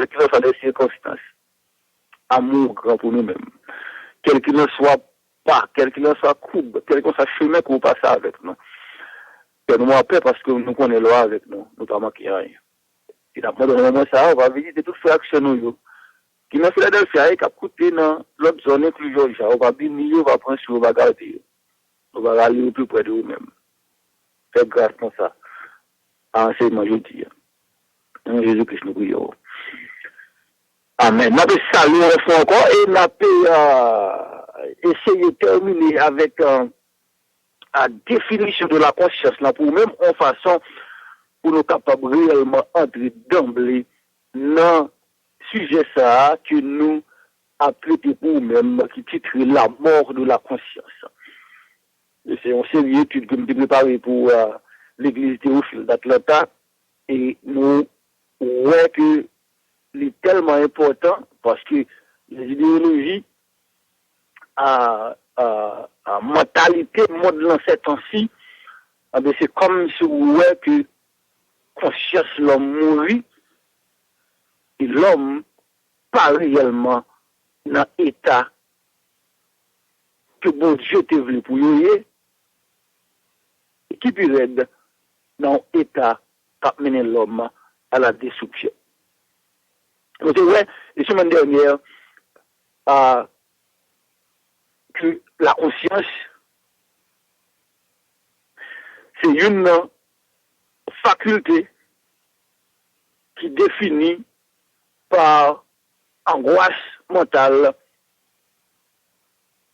quelles que soient les circonstances. Amour grand pour nous-mêmes. Quel qu'il en soit pas, quel qu'il en soit courbe, quel que soit chemin qu'on passe avec nous. Fais-nous en paix parce que nous connaissons l'eau avec nous. Nous pas manquer rien. Et d'après le moment ça, on va visiter toutes les actions nous. Qui n'a Philadelphia, qui a coûté dans l'autre zone plus Georgia. On va bénir, on va prendre sur, on va garder. On va aller au plus près de nous-mêmes. Faites grâce comme ça. À enseignement, je dis. En Jésus-Christ, nous prions. Amen. Nous avons salué une fois encore et nous avons essayé de terminer avec la définition de la conscience là pour même en façon pour nous capables réellement entrer d'emblée dans sujet ça que nous avons traité pour nous-mêmes qui titre la mort de la conscience. Et c'est une série d'études que nous avons préparées pour l'église Théophile d'Atlanta et nous voyons que c'est tellement important parce que les idéologies à mentalité, mode de ces temps-ci, c'est comme si vous voyez que conscience l'homme mourit et l'homme pas réellement dans l'état que bon Dieu te voulu pour lui et qui peut être dans l'état qui a mené l'homme à la destruction. Donc, ouais, la semaine dernière, que la conscience, c'est une faculté qui définit par angoisse mentale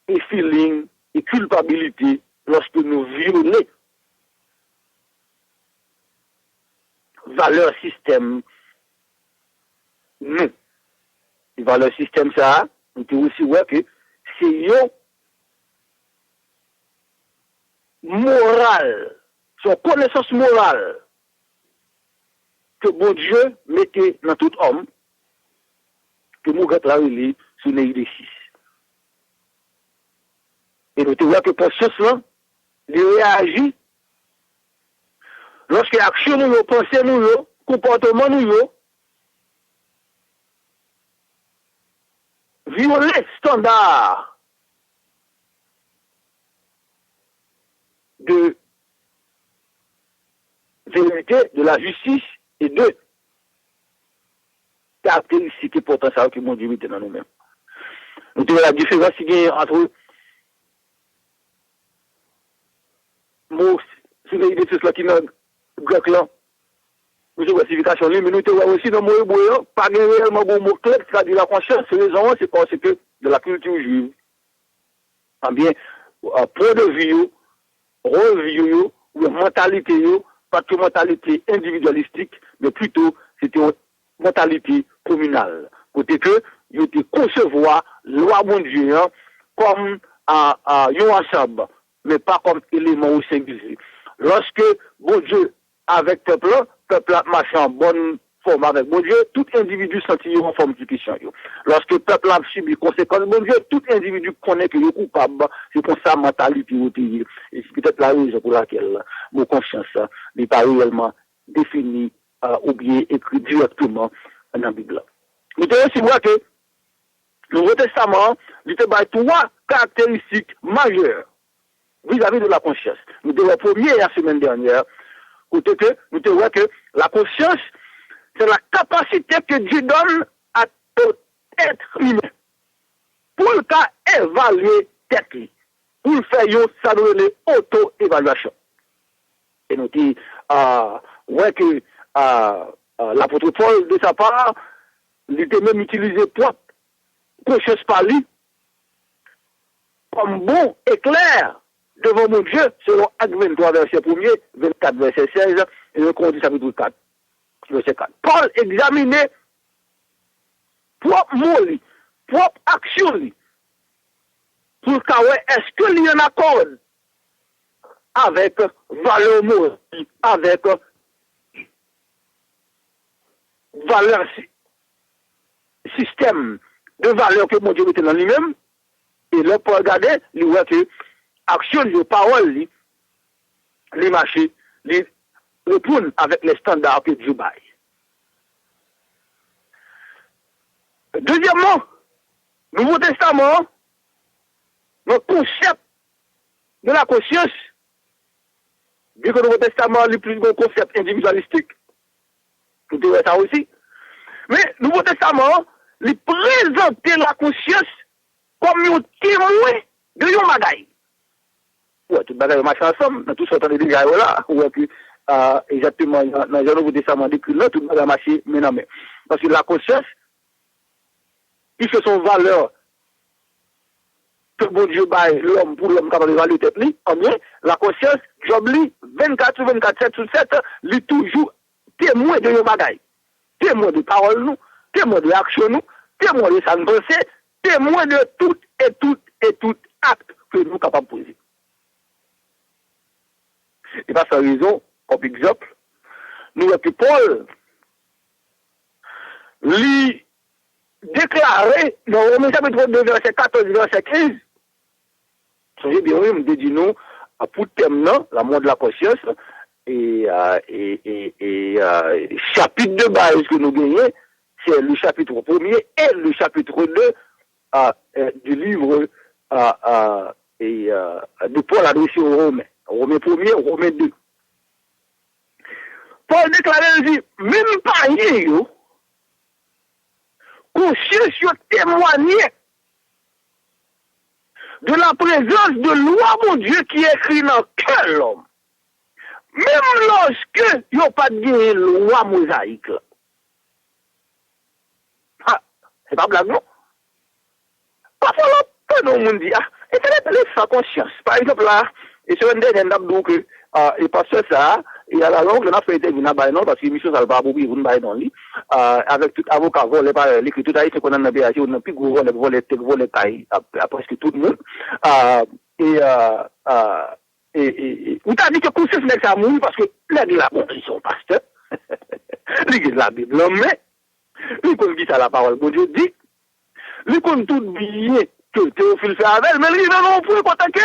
et feeling et culpabilité lorsque nous violons valeur système nous. Et valeur système ça, on peut aussi voir que c'est une morale, son connaissance morale que bon Dieu mettait dans tout homme que nous avons travaillé sur les idées 6. Et nous voyons que pour cela, il réagit lorsque l'action nous, pensée nous, comportement nous, violer standard de vérité, de la justice et de caractéristiques et potentielles que mon Dieu met dans nous-mêmes. Nous avons la différence entre mots, sur les idées de cela qui n'ont grec là, nous avons classification, mais nous avons aussi dans le mot hébreu, pas réellement bon mot clé qui traduit la conscience, raison, c'est parce que de la culture juive, eh bien, point de vue, revue, ou mentalité, pas que mentalité individualistique, mais plutôt c'était une mentalité communale. Côté que, ils étaient concevoir loi mon Dieu comme un ensemble, mais pas comme élément au singulier. Lorsque bon Dieu, avec peuple marche en bonne forme avec bon Dieu, tout individu sentit en forme de puissance. Lorsque le peuple a subi conséquences, bon Dieu, tout individu connaît qu'il est coupable, c'est pour sa mentalité. Et c'est peut-être la raison pour laquelle mon conscience n'est pas réellement définie ou bien écrit directement dans la Bible. Nous devons aussi voir que le Nouveau Testament, il te bat 3 caractéristiques majeures vis-à-vis de la conscience. Nous devons premier la semaine dernière, côté que nous te voyons que la conscience, c'est la capacité que Dieu donne à tout être humain pour le cas évaluer tête, pour le faire ça nous les auto-évaluation. Et nous dit ouais que l'apôtre Paul de sa part, il était même utilisé propre conscience par lui comme bon éclair devant mon Dieu, selon Actes 23, verset 1er, 24, verset 16, et le Corinthiens chapitre 4, verset 4. Paul examinait propre mot, propre action, pour savoir est-ce qu'il y en accord avec valeur morale, avec valeur système de valeur que mon Dieu mettait dans lui-même, et là, pour regarder, il voit que action, les paroles, les marchés, les répondent avec les standards que Dieu baille. Deuxièmement, Nouveau Testament, notre concept de la conscience, bien que le Nouveau Testament est plus un concept individualistique, tout est ça aussi, mais le Nouveau Testament, il présente la conscience comme un témoin de yon bagaille. Ouais, tout bagaille marche ensemble, dans tout ce temps de dégâts là, ouais, que, exactement, dans le Nouveau Testament, décrit là, tout bagaille marche, mais non, mais. Parce que la conscience, il fait son valeur, que bon Dieu baille l'homme pour l'homme capable d'évaluer tête li, combien, la conscience, job li, 24 sur 24, 7 sur 7, li toujours témoin de yon bagaille. Témoin de parole nous, témoin de l'action nous, témoin de sa pensée, témoin de tout acte que nous sommes capables de poser. Et par sa raison, comme exemple, nous avons que Paul lui déclaré dans Romains chapitre 2, verset 14, verset 15, songez bien, oui, me dit nous, pour thème, la mort de la conscience, et chapitre de base que nous gagnons, c'est le chapitre 1er et le chapitre 2 du livre de Paul adressé aux Romains. Romains 1er, Romains 2. Paul déclare, il dit, même pas hier, conscience témoigner de la présence de loi, mon Dieu, qui est écrit dans quel homme. Même lorsque il n'y a pas de loi mosaïque. Ah, c'est pas blague, non? Parfois, peu de monde dit, et c'est la sans conscience. Par exemple, là, et sur un dernier d'abdou que, et parce que ça, et à la longue, on a fait des non, parce que l'émission, ça va pas beaucoup, vous ne baillez dans lui, avec tout avocat, voler par l'écriture, c'est qu'on a un BH, on a plus gros, voler taille, à presque tout le monde, ou t'as dit que conscience n'est ça mouille, parce que l'église la bon, ils sont pasteurs, l'église la Bible, mais, lui qu'on dit ça la parole, bon Dieu dit, lui qu'on tout bien que Théophile fait avec, mais lui, non, pour contacter,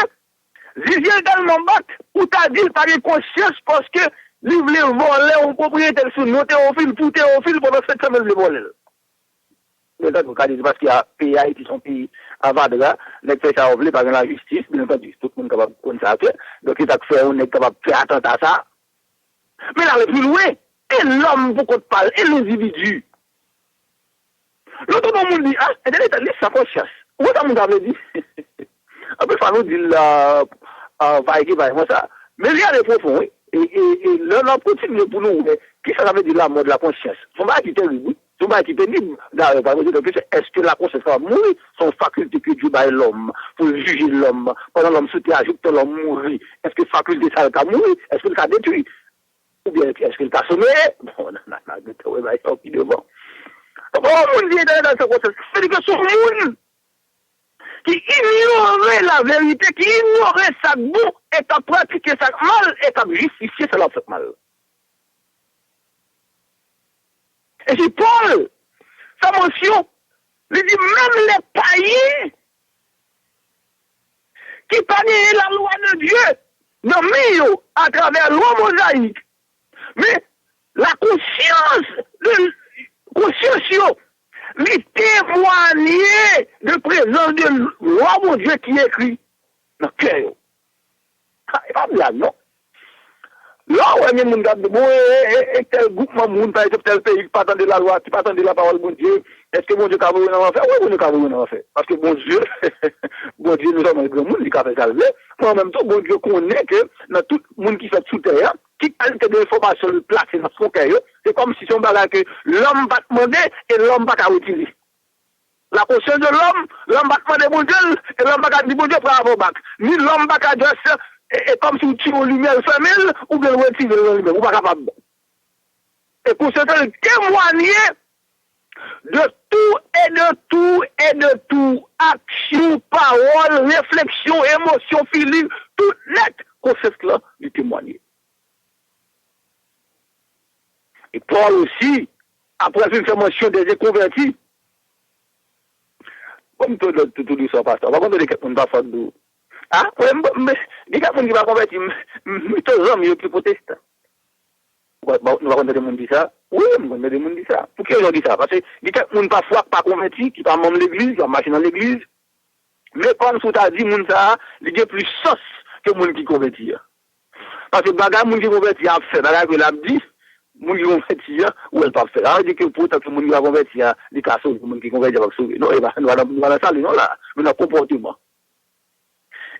Zizi également bat, ou t'as dit par conscience parce que lui voulait voler un propriétaire sur nos Théophile pour Théophile pendant 7 semaines de voler. Mais là, nous, parce qu'il y a pays qui sont pays avant de là, les fait ça voler par la justice, bien entendu, tout le monde est capable de consacrer, donc il a fait, on est capable de faire attention à ça. Mais là, le plus loin, et l'homme, pour qu'on parle, et l'individu. L'autre monde dit, et t'as dit sa conscience. Où est-ce que vous avez dit? Après, il faut nous dire, va ça. Mais il y a des profonds, oui. Et l'homme continue pour nous, mais qui ça veut dire la mort de la conscience? Son bail qui est terrible, son bail qui est pénible. Est-ce que la conscience va mourir? Son faculté que Dieu baille l'homme, pour juger l'homme, pendant l'homme se ajoute l'homme mourir. Est-ce que faculté ça va mourir? Est-ce qu'il va détruit? Ou bien est-ce qu'il va sommer? Bon, on qui devant. Donc, on dit dans ce processus, c'est que son monde, qui ignorait la vérité, qui ignorait sa bon et à pratiquer sa mal et à justifier cela fait mal. Et c'est Paul, sa mention, lui dit même les païens qui paniaient la loi de Dieu, non mais à travers la loi mosaïque, mais la conscience, les témoigner de présence de loi, mon Dieu, qui est écrit dans le cœur. C'est pas blague, non? Là, où est-ce que et tel groupe, par exemple, tel pays, qui pas attendre la loi, qui pas attendre la parole, mon Dieu, est-ce que mon Dieu a voulu en faire? Oui, mon Dieu a voulu en faire. Parce que bon Dieu, nous sommes un grand monde, qui a fait ça. Mais en même temps, bon Dieu connaît que dans tout le monde qui fait sous terre, qui qualité d'information le placer dans son cœur, c'est comme si son bagage que l'homme va demander et l'homme va retirer. La conscience de l'homme va demander bon Dieu, et l'homme va dire bon Dieu pour avoir bac. Ni l'homme va dire et comme si tu as lumière fermée, ou bien retirer la lumière, ou pas capable. Et pour ce témoigner de tout, action, parole, réflexion, émotion, feeling, tout net, concept là, du témoigner. Et Paul aussi, après une mention des convertis, comme tout dit ça, pasteur, on va demander quelqu'un qui va faire de ah, mais quelqu'un qui va convertir, mais tous les hommes, ils sont plus protestants. Nous avons des gens qui disent ça. Oui, nous avons des gens qui disent ça. Pour qui ils ont dit ça? Parce que il y a quelqu'un parfois pas converti, qui pas membre de l'église, qui a marché dans l'église. Mais comme tout a dit, moun ça, il y a plus sauce que moun qui converti. Parce que bagarre moun qui converti a fait, bagarre que l'a dit, moun qui converti, ou elle pas fait. Alors, dit que pourtant que moun qui a converti, il y a sauvé, moun qui converti va sauver. Non, il va dans ça, non, là, mais dans le comportement.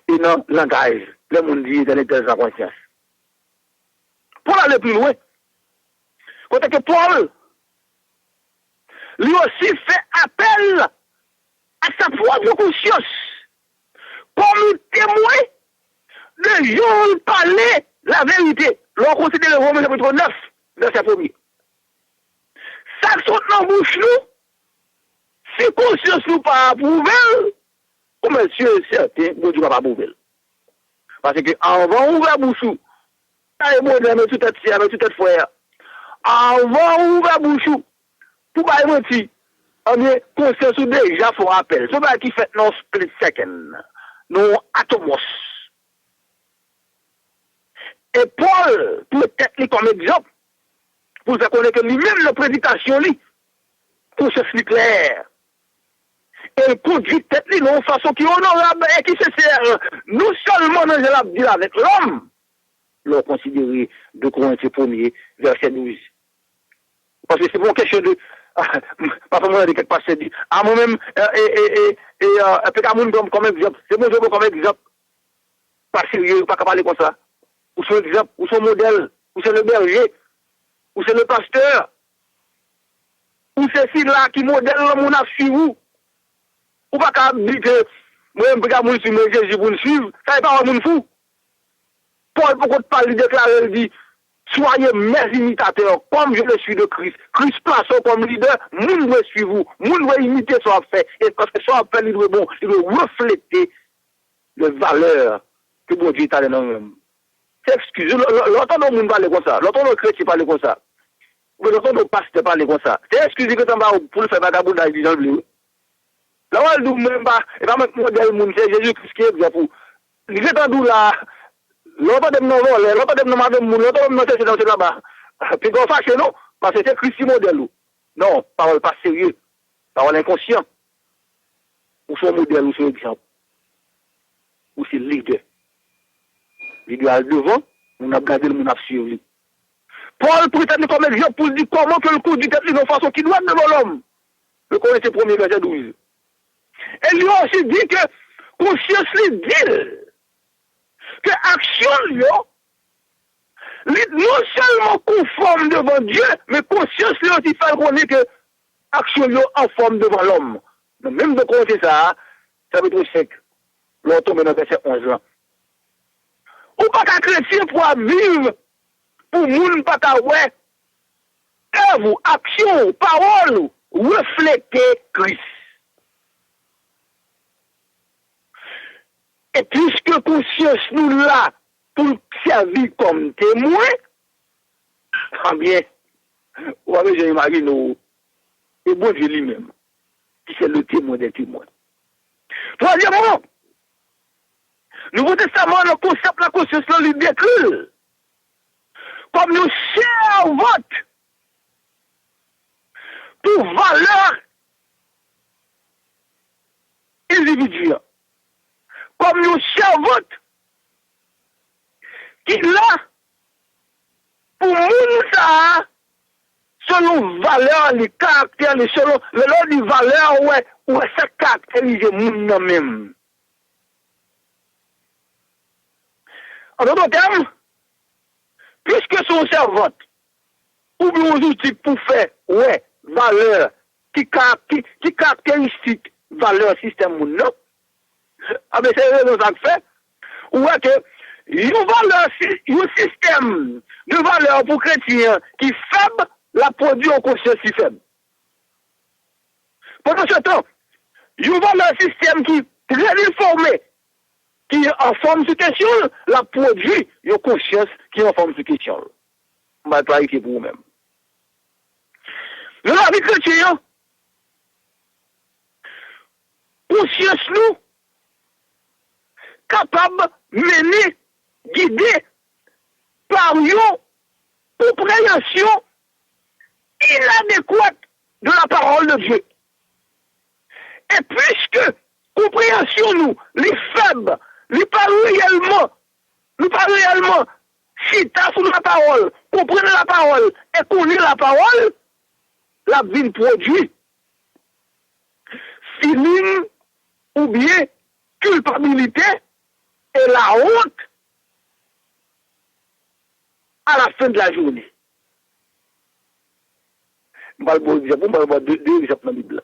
Et dans le langage, le monde dit dans les conscience. Pour aller plus loin, quand que Paul, lui aussi fait appel à sa propre conscience comme témoin de Jean parler la vérité. L'on considère le Romain chapitre 9, verset 1er. Ça qui saute dans la bouche nous, si conscience nous pas approuvé, ou monsieur certain, bon Dieu va pas approuver. Parce que avant ouvrir la bouche, ça est bon, mais tout est fier, mais tout est frère. Avant ouvrir la bouche, pour pas mentir, on est conscience déjà faut appel. Ce pas qui fait non split second, non atomos. Et Paul, peut-être comme exemple, pour faire connaître que lui-même, la prédication, lui, conscience claire. Et conduit tête lui de façon qui est honorable et qui se sert non seulement dans la vie avec l'homme, l'on considéré de Corinthiens 1er, verset 12. Parce que c'est pour question de pas vraiment de quelque part c'est dit à moi-même comme exemple, c'est bon je comme exemple pas sérieux, pas parler comme ça. Ou son exemple, ou son modèle, ou c'est le berger, ou c'est le pasteur, ou c'est celui-là qui modèle l'homme on a suivi. Ou pas qu'à dire que moi, je ne suis pas Jésus pour nous suivre, ça n'est pas un monde fou. Paul, pourquoi tu parles, il déclare, il dit, soyez mes imitateurs, comme je le suis de Christ. Christ place comme leader, nous devons suivre, nous devons imiter son fait. Et parce que son fait, il doit refléter les valeurs que bon Dieu t'a donné dans nous-mêmes. C'est excusez, l'autre de monde parle comme ça, l'autre de chrétien parle comme ça, l'autre de pasteur parle comme ça. C'est excusez que tu vas pour le faire vagabondage dans le bleu. Là, on ne même pas, et pas mettre modèle moun, c'est Jésus-Christ qui est bien pour. Il est entendu là, l'autre de nous voler, l'autre de nous madame moun, l'autre de nous chercher dans ce là-bas. Puis qu'on fâche, non? Parce que c'est Christ qui modèle. Non, parole pas sérieux, parole inconscient. Ou son modèle, ou son exemple. Ou c'est leader. Il doit aller devant, on a gardé le monde à suivre. Paul prétend comme exemple pour dire comment que le coup du tête de façon qui doit devant l'homme. Le Corinthiens 1er, verset 12. Et lui a aussi dit que conscience lui dit que action lui non seulement conforme devant Dieu, mais conscience lui aussi fait connaître que action lui en forme devant l'homme. Même de compter ça, ça veut dire 5. L'on tombe dans verset 11 ans. Ou pas qu'un chrétien pour vivre, pour moun pas qu'à ouais, œuvre, action, parole, refléter Christ. Et puisque conscience nous là pour servir comme témoin, eh bien, ou avec j'imagine, et bon Dieu lui-même, qui c'est le témoin des témoins. Troisièmement, Nouveau Testament, le concept de la conscience là lui décrit comme nous servons pour valeur individuelle. Comme nous servons qui là pour nous ça selon valeur les caractères les selon les valeurs ouais ça caractérise nous même. En d'autres termes, puisque son servante ou bien un outil pour faire ouais valeur qui caractéristique valeur système non. Ah ben c'est raison ça fait ou est que un système de valeur pour chrétiens qui faible la produit en conscience si faible. Pendant ce temps, un système qui très informé qui est en forme de question, la produit une conscience qui est en forme de question. On va clarifier pour vous-même. Dans la vie chrétienne, conscience nous capable de mener, guider par une compréhension inadéquate de la parole de Dieu. Et puisque compréhension nous, les faibles, les pas réellement cita sur la parole, comprendre la parole et connaître la parole, la vie produit feeling ou bien culpabilité et la honte à la fin de la journée. Je vais vous dire deux exemples dans la Bible.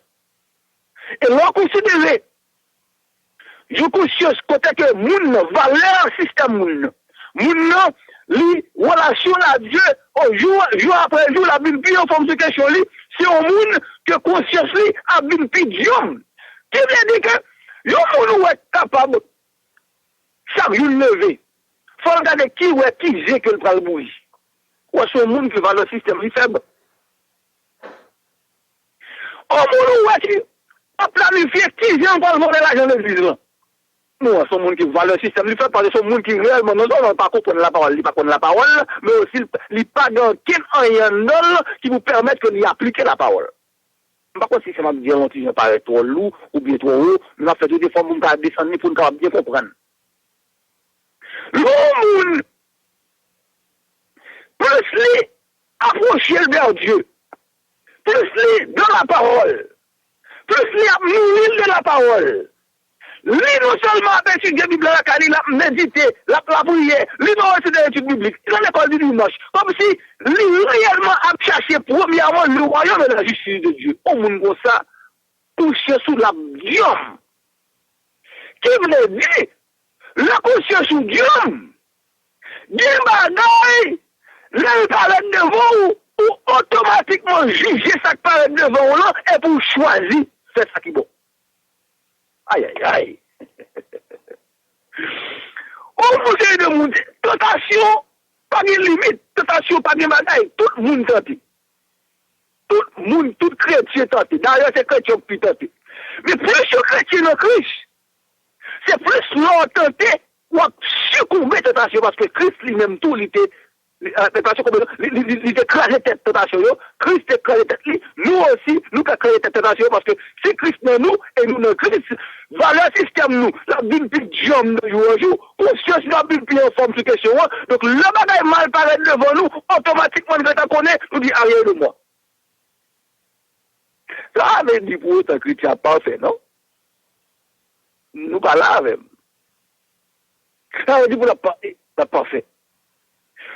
Et l'on considère, je conscience côté que moun valeur système moun li relation à Dieu au jour après jour la Bible en forme de question li c'est un monde que conscience li a bin pidium qui veut dire que yo moun est capable chaque jour lever faut regarder qui j'ai que le pral bouger ou c'est un monde qui valeur système li faible au monde qui a planifié qui j'ai encore voler l'argent de l'église là. Non, c'est un monde qui valeur le système, il fait parce que c'est un monde qui réellement non pas comprendre la parole, il pas connaître la parole, mais aussi il pas dans quel moyen qui vous permettre que d'y appliquer la parole. Je ne sais pas si c'est ma dire on ne paraît trop lourd ou bien trop haut, mais on a fait des formes pour descendre pour nous bien comprendre. Le monde plus les approcher vers Dieu, plus les dans la parole, plus les nourrir de la parole. Lui non seulement a étudié la Bible, il a médité, la prière, lui non aussi des études bibliques, il a l'école du dimanche, comme si lui réellement a cherché premièrement le royaume et la justice de Dieu. Au monde comme ça, couché sous la Dieu. Qui veut dire, la couché sous Dieu, Dieu bagaille, le paraît devant ou automatiquement juger ça qui paraît devant là et pour choisir, c'est ça qui est bon. Aïe, aïe, aïe. On vous dit de monde, tentation, pas de limite, tentation, pas de bagaille, tout le monde tente. Tout le monde, tout chrétien tente. D'ailleurs, c'est chrétien qui tente. Mais plus le chrétien dans Christ, c'est plus l'on tenté ou succomber à tentation parce que Christ lui-même tout, il était tentation comme il écrasé tête tentation Christ écrasé tête nous aussi nous écrasé tête tentation parce que c'est Christ dans nous et nous dans Christ valeur système nous la Bible dit jour de jour en jour conscience la Bible en forme de question donc le bagage mal paraît devant nous automatiquement quand on connaît nous dit arrière de moi ça veut dire pour autant chrétien parfait non nous pas là même ça veut dire pour la parfait.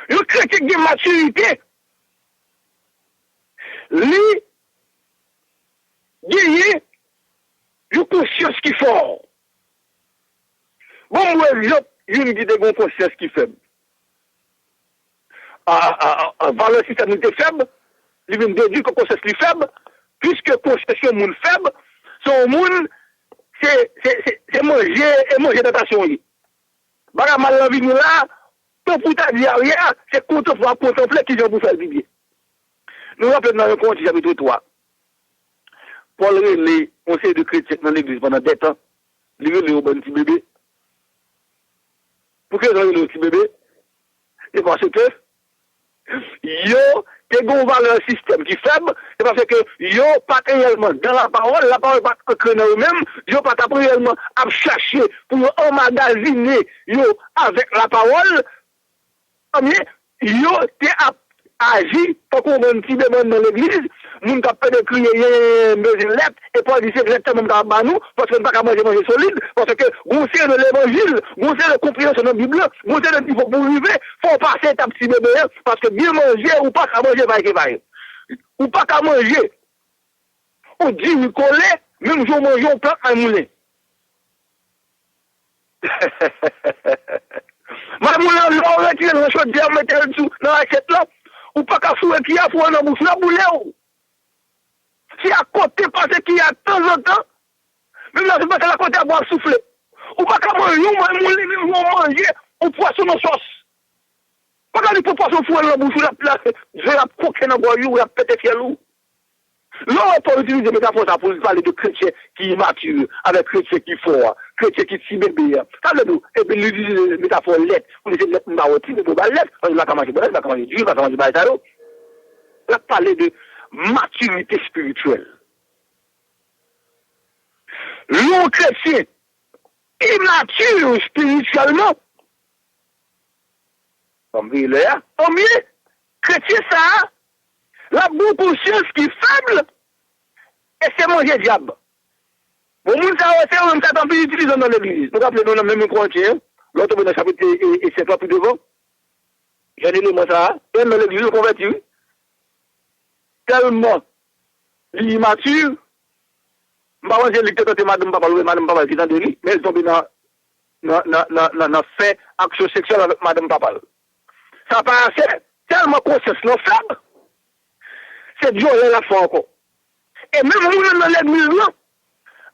Le chrétien de maturité, lui, gagner, une conscience qui est fort. Bon, moi, une qui a une conscience qui est faible. Valeur système est faible, il vient de dire que conscience est faible, puisque conscience est un monde faible, son monde, c'est manger d'attention. Baga mal la vie là, tout pour ta dire rien, c'est contempler qui vient pour faire du bien. Nous rappelons dans le compte, chapitre 3. Paul relève conseil de chrétien dans l'église pendant des temps. Il relève au bon petit bébé. Pour que il relève au petit bébé? Et parce que, yo, t'es gon valeur système qui est faible, et parce que, yo, pas réellement dans la parole pas que dans eux-mêmes, yo, pas réellement à chercher pour emmagasiner, yo, avec la parole, mais yo te agi pour qu'on ait un petit demande dans l'église, nous avons fait de crier une lettre, et pas dire exactement comme nous, parce qu'on ne peut pas manger solide, parce que vous savez de l'évangile, vous savez de compréhension de la Bible, vous savez de pour vivre, il faut passer un petit bébé, parce que bien manger ou pas qu'à manger, ou pas qu'à manger, ou dit vous coller, même si on mange, on plante un moulin. Ma moulin, on retire le chaud de mettre le dessous dans l'assiette là, ou pas qu'à fouer qui a foué dans la bouche, la boule si à côté, parce qu'il y a de temps en temps, même là, c'est pas à côté à boire souffler. Ou pas qu'à manger, ou manger, ou poisson en sauce. Pas qu'à dire pour poisson fouet dans la bouche, ou la place, je vais la coquer dans la boire, ou la péter fiel ou. L'on peut utiliser métaphore ça pour parler de chrétiens qui immatures, avec chrétiens qui forts, chrétiens qui si bébés. Ça veut dire, et puis l'utiliser métaphore lettre, pour les lettres, on va retirer, on va lettre, on va manger bonne, on va manger du, on va manger baïtalo. On va parler de maturité spirituelle. L'on chrétien immature spirituellement. Combien chrétien ça, la bonne conscience qui est faible, et c'est manger diable. Bon, nous savons que ça peut utiliser dans l'église. Nous rappelons dans le même contenu, l'autre dans le chapitre et c'est pas plus devant. J'ai dit moi ça, et dans l'église converti, tellement l'immature, je vais lecter madame papa qui est dans le lit, mais elle tombe dans fait action sexuelle avec madame papa. Ça paraissait tellement conscience non faible, c'est Dieu la foi encore. Et même nous dans l'église là,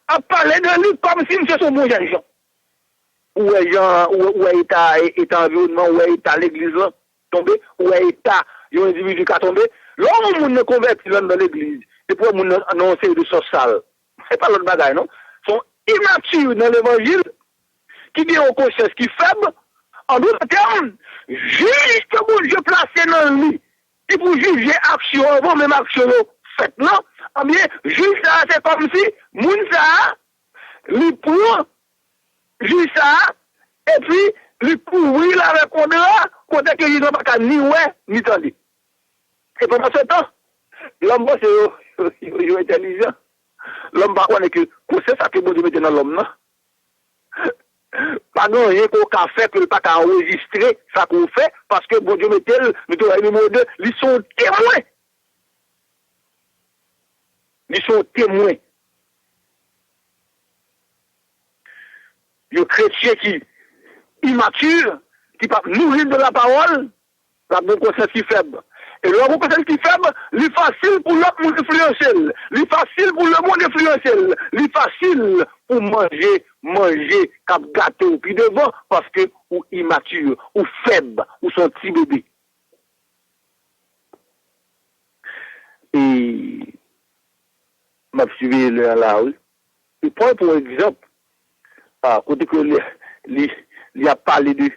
à parler de lui comme si nous sommes bons gens. Où est environnement, où est l'église là, tombé, où est un individu qui a tombé. L'homme ne convertit dans l'église, et pour nous annoncer de social. C'est pas l'autre bagaille, non? Ils sont immatures dans l'évangile, qui dit aux consciences qui faibles, en d'autres termes, juste pour Dieu placé dans lui, et pour juger action avant même action faite, non? Eh bien, juste ça, c'est comme si, moun ça, lui pour, juste ça, et puis, lui couvrir avec contre que ils n'ont pas qu'à ni ouais, ni tandis. Et pendant ce temps, l'homme, c'est intelligent. L'homme, par contre, que, c'est ça que bon Dieu mette dans l'homme, non? Pas non, rien qu'on a fait, que pas qu'à enregistrer ça qu'on fait, parce que bon Dieu mette le numéro 2, ils sont témoins. Ils sont témoins. Les chrétiens qui immatures, qui ne peuvent nourrir de la parole, la bonne conscience qui faible. Et le bon conscience qui faible, c'est facile pour l'autre monde influentiel. C'est facile pour le monde influentiel. C'est facile pour manger, cap gâté ou puis devant, parce que ou immature, ou faible, ou son petit bébé. Et m'a suivi là, oui. Et pour exemple, côté que il a parlé de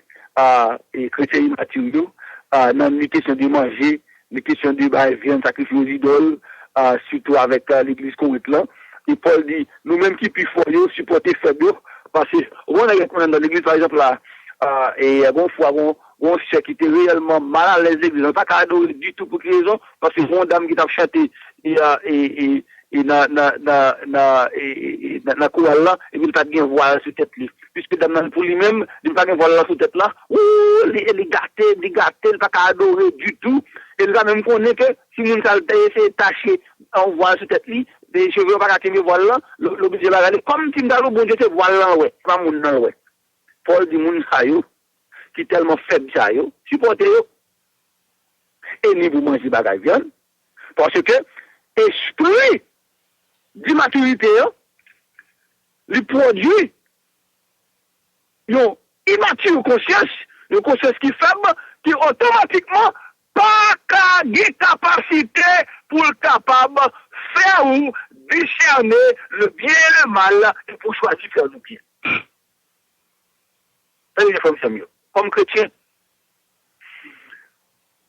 chrétiens immatures, dans les questions de manger, les questions de viande sacrifier aux idoles, surtout avec l'église correcte là. Et Paul dit, nous-mêmes qui puis faut supporter faible, parce que on a dans l'église par exemple là, et bon fois on sait qui était réellement mal à l'aise l'église, on pas qu'à adorer du tout pour quelle raison, parce que une dame qui t'a chanté et na chorale là, et puis il pas bien voile sur tête lui. Puisque dame pour lui-même, il pas bien voile sur tête là, il est gâté, il pas qu'à adorer du tout. Et il va même connaître que si mon saleté c'est taché en voile sur tête lui, des cheveux pas qu'à voile là, l'objet va regarder comme si dans le bon Dieu c'est voile là ouais, pas mon non ouais. Paul dit moun sa yo qui tellement faible ça yo, supporter yo. Et ni vous manger bagay viande parce que esprit d'immaturité, les produits, une immature conscience, une conscience qui est faible, qui automatiquement pas de capacité pour le capable faire ou discerner le bien et le mal et pour choisir faire le bien. Ça veut dire mieux. Comme chrétien,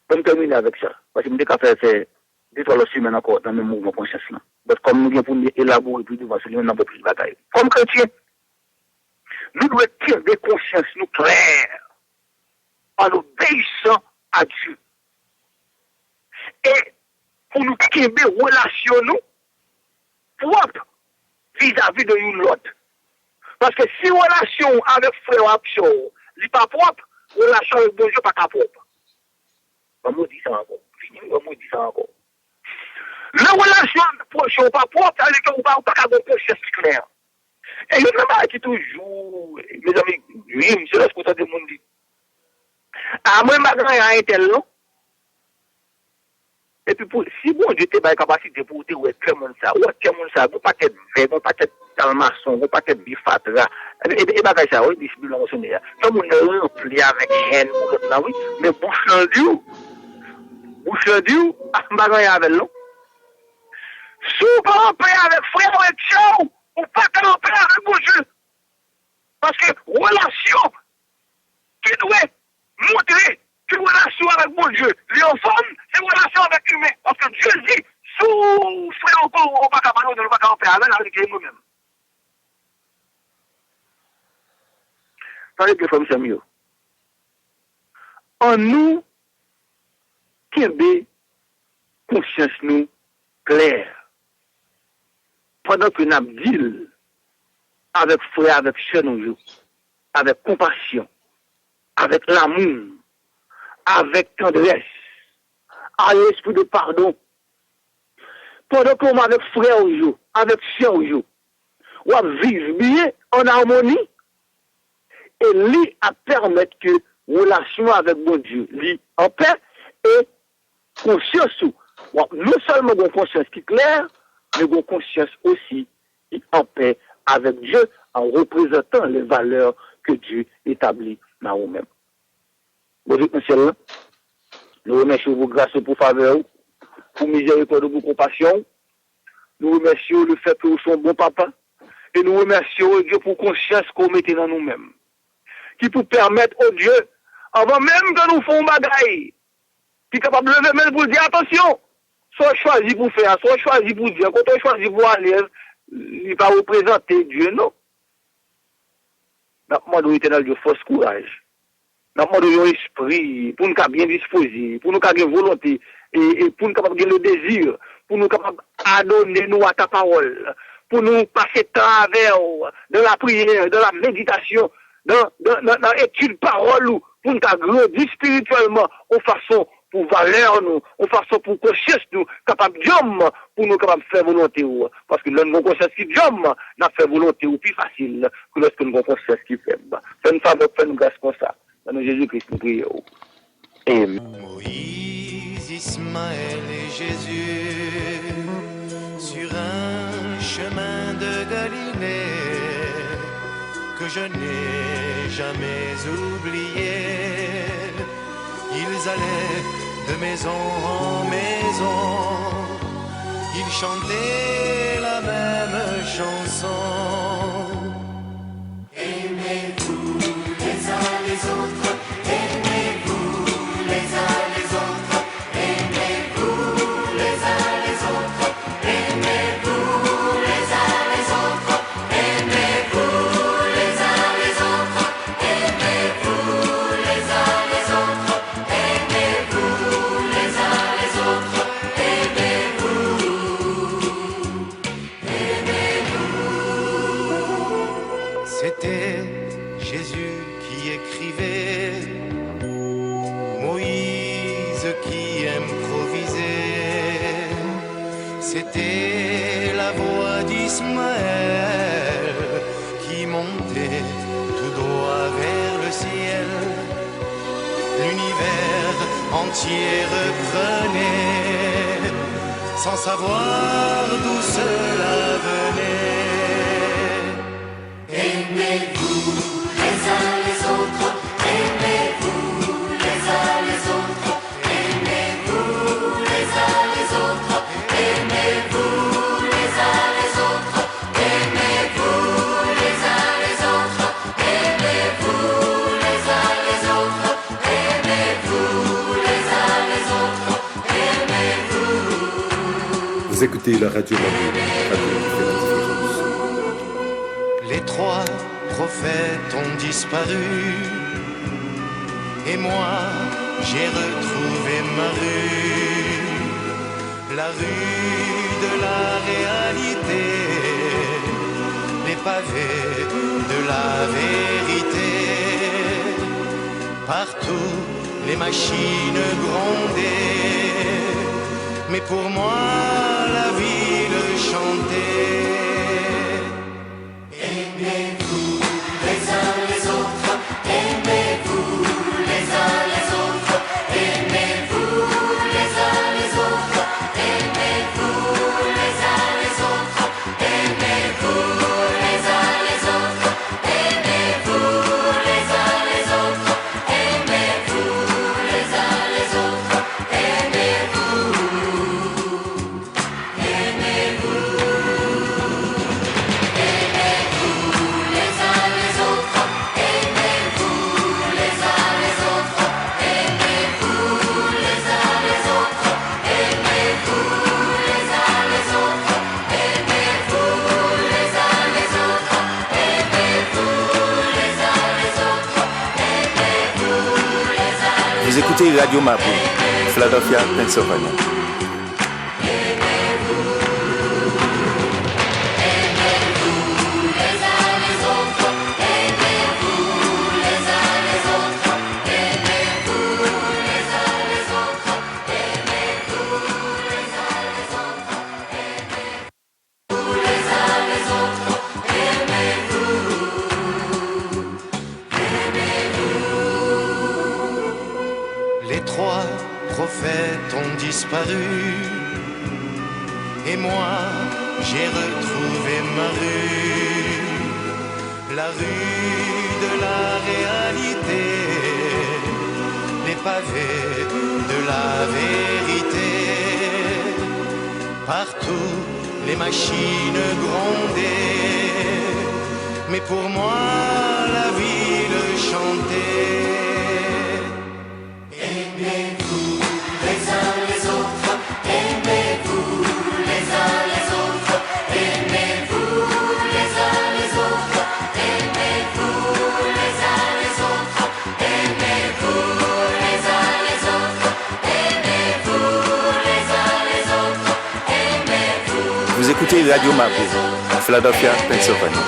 on termine avec ça. Parce que je me dis qu'à faire, c'est des fois aussi maintenant encore dans le mouvement conscience là. Parce que comme nous viens pour nous élaborer puis nous voir si nous n'avons pas plus de bataille. Comme chrétien, nous devons tirer des consciences nous claires en obéissant à Dieu. Et pour nous créer des relations nous propres vis-à-vis de l'autre. Parce que si relation avec frère action n'est pas propre, relation avec Dieu n'est pas propre. On me dit ça encore. On me dit ça encore. La relation proche ou pas propre, ça veut dire qu'on ne peut pas avoir une conscience claire. Et il y a une chose qui toujours, mes amis, oui, c'est là ce que ça demande. À moi, je suis un tel, non? Et puis, si bon Dieu a la capacité pour dire, ouais, tout le monde ça, vous pas être vert, vous pas être talmaçon, vous pas être bifatra, et bagay ça, oui, bismillah, on s'en est là. Tout le monde est rempli avec haine, oui, mais bouche en Dieu, bagay avec l'eau. Sous camper avec frère et sœur, ou pas camper avec mon Dieu. Parce que relation qui doit montrer que relation avec mon Dieu, l'enfant, c'est relation avec l'humain. Parce que Dieu dit, sous frère encore, on ne va pas camper avec nous-mêmes. Tandis que femmes Samuel, en nous, qui est conscience nous claire, pendant que nous dit avec frère, avec soeur nous, avec compassion, avec l'amour, avec tendresse, à l'esprit de pardon, pendant qu'on avec frère au jour, avec soeur au jour, on vivre bien en harmonie, et lui à permettre que relation avec mon Dieu, lui en paix et conscience ou non seulement une conscience qui est claire, mais une conscience aussi en paix avec Dieu en représentant les valeurs que Dieu établit dans nous-mêmes. Bon Dieu, ciel, nous remercions vos grâces pour faveur, pour miséricorde, pour compassion. Nous remercions le fait que vous sommes bon papa. Et nous remercions Dieu pour conscience qu'on mettait dans nous-mêmes. Qui peut permettre au Dieu, avant même que nous fassions bagaille, qui est capable de lever main pour dire attention, soit choisi pour faire, soit choisi pour dire, quand on choisit pour aller, il va représenter Dieu, non. Nous demandons éternel Dieu force courage. Nous demandons esprit pour nous bien disposer, pour nous avoir volonté, et pour nous avoir le désir, pour nous capables adonner nous à ta parole, pour nous passer temps avec dans la prière, dans la méditation, dans l'étude parole, pour nous grandir spirituellement, en façon pour valeur nous, en façon pour conscience nous, capable d'homme, pour nous capables de faire volonté. Parce que là, nous avons conscience qui d'homme, n'a fait volonté ou plus facile que lorsque nous avons conscience qui fait. Fais-nous faveur, fais-nous grâce comme ça. Dans nous Jésus-Christ, nous prions. Amen. Moïse, Ismaël et Jésus, sur un chemin de Galilée, que je n'ai jamais oublié. Ils allaient de maison en maison, ils chantaient la même chanson. Aimez-vous les uns les autres, aimez-vous les uns les autres, aimez-vous les uns les autres, aimez-vous les uns les autres, aimez-vous les uns les autres, aimez-vous les uns les autres, aimez-vous les uns les autres, aimez-vous. C'était Jésus qui écrivait, Moïse qui improvisait, c'était la voix d'Ismaël qui montait tout droit vers le ciel. L'univers entier reprenait, sans savoir d'où cela venait. Aimez-vous les uns les autres, aimez-vous les uns les autres, aimez-vous les uns les autres, aimez-vous les uns les autres, aimez-vous les uns les autres, aimez-vous les uns les autres, aimez-vous les uns les autres, aimez-vous. Vous écoutez la radio Marie, radio qui fait la différence. Les trois prophètes ont disparu, et moi j'ai retrouvé ma rue, la rue de la réalité, les pavés de la vérité. Partout les machines grondaient, mais pour moi la ville chantait. Aimez-vous les uns les autres, aimez-vous les uns les autres, aimez-vous les uns les autres, aimez-vous les uns les autres, aimez-vous les uns les autres, aimez-vous les uns les autres, aimez-vous les uns les autres, aimez-vous, aimez-vous. Vous écoutez Radio Mapu, Philadelphia, Pennsylvania. Et moi, j'ai retrouvé ma rue, la rue de la réalité, les pavés de la vérité. Partout, les machines grondaient, mais pour moi, la ville chantait. Aimez-vous les uns les autres, aimez-vous les uns les autres, aimez-vous les uns les autres, aimez-vous les uns les autres, aimez-vous les uns les autres, aimez-vous les uns les autres, aimez-vous. Vous écoutez Radio Mapu, Philadelphia, Pennsylvania.